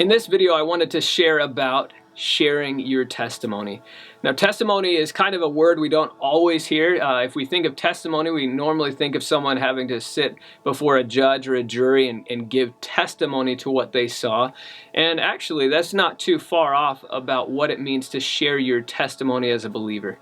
In this video, I wanted to share about sharing your testimony. Now, testimony is kind of a word we don't always hear. If we think of testimony, we normally think of someone having to sit before a judge or a jury and give testimony to what they saw. And actually, that's not too far off about what it means to share your testimony as a believer.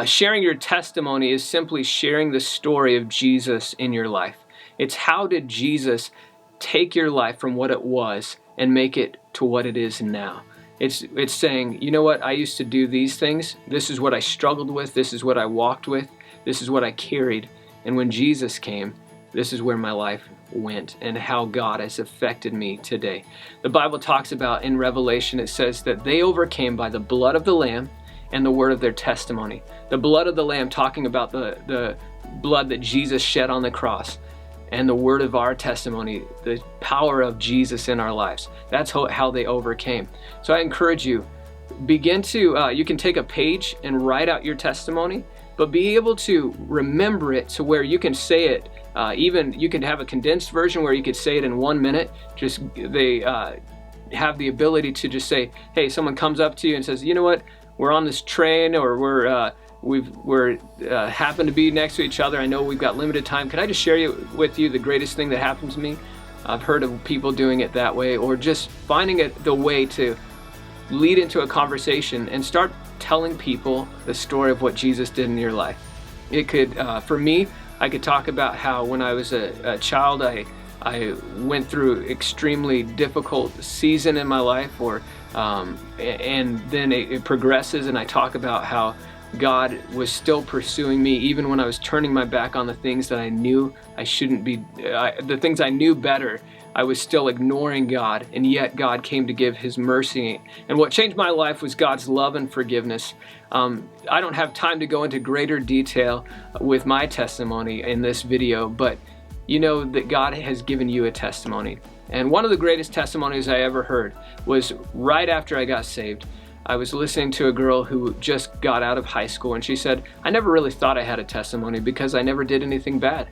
Sharing your testimony is simply sharing the story of Jesus in your life. It's how did Jesus take your life from what it was and make it to what it is now. It's saying, you know what, I used to do these things. This is what I struggled with. This is what I walked with. This is what I carried. And when Jesus came, this is where my life went and how God has affected me today. The Bible talks about in Revelation, it says that they overcame by the blood of the Lamb and the word of their testimony. The blood of the Lamb talking about the blood that Jesus shed on the cross. And the word of our testimony, the power of Jesus in our lives. That's how they overcame. So I encourage you, you can take a page and write out your testimony, but be able to remember it to where you can say it. Even you can have a condensed version where you could say it in 1 minute. They have the ability to just say, hey, someone comes up to you and says, you know what, we're on this train, or we're happen to be next to each other. I know we've got limited time. Can I just share with you the greatest thing that happened to me? I've heard of people doing it that way, or just finding the way to lead into a conversation and start telling people the story of what Jesus did in your life. It could, for me, I could talk about how when I was a child, I went through extremely difficult season in my life, and then it progresses, and I talk about how God was still pursuing me even when I was turning my back on the things that I knew I shouldn't be, the things I knew better. I was still ignoring God, and yet God came to give His mercy. And what changed my life was God's love and forgiveness. I don't have time to go into greater detail with my testimony in this video, but you know that God has given you a testimony. And one of the greatest testimonies I ever heard was right after I got saved. I was listening to a girl who just got out of high school, and she said, I never really thought I had a testimony because I never did anything bad,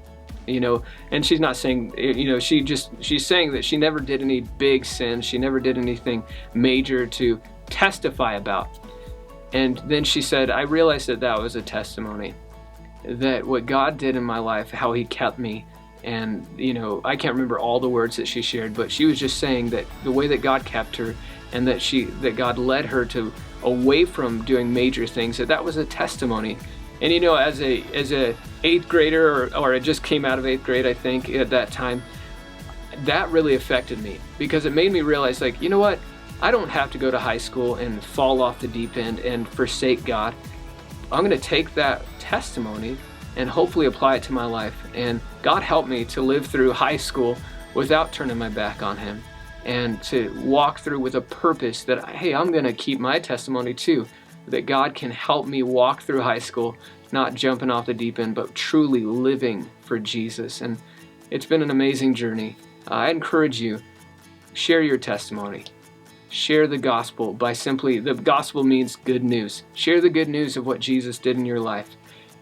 and she's not saying, she's saying that she never did any big sins. She never did anything major to testify about. And then she said, I realized that was a testimony, that what God did in my life, how He kept me. And, I can't remember all the words that she shared, but she was just saying that the way that God kept her and that God led her away from doing major things, that was a testimony. And as a 8th grader, or it just came out of 8th grade, I think, at that time, that really affected me, because it made me realize, you know what, I don't have to go to high school and fall off the deep end and forsake God. I'm going to take that testimony and hopefully apply it to my life. And God helped me to live through high school without turning my back on Him, and to walk through with a purpose that, hey, I'm going to keep my testimony too, that God can help me walk through high school, not jumping off the deep end, but truly living for Jesus. And it's been an amazing journey. I encourage you, share your testimony. Share the gospel the gospel means good news. Share the good news of what Jesus did in your life,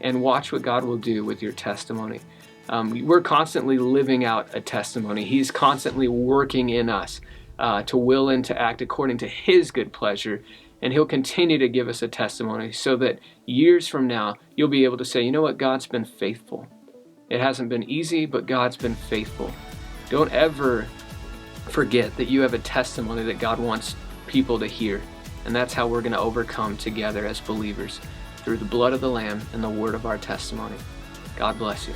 and watch what God will do with your testimony. We're constantly living out a testimony. He's constantly working in us to will and to act according to His good pleasure, and He'll continue to give us a testimony so that years from now, you'll be able to say, you know what, God's been faithful. It hasn't been easy, but God's been faithful. Don't ever forget that you have a testimony that God wants people to hear, and that's how we're going to overcome together as believers, through the blood of the Lamb and the word of our testimony. God bless you.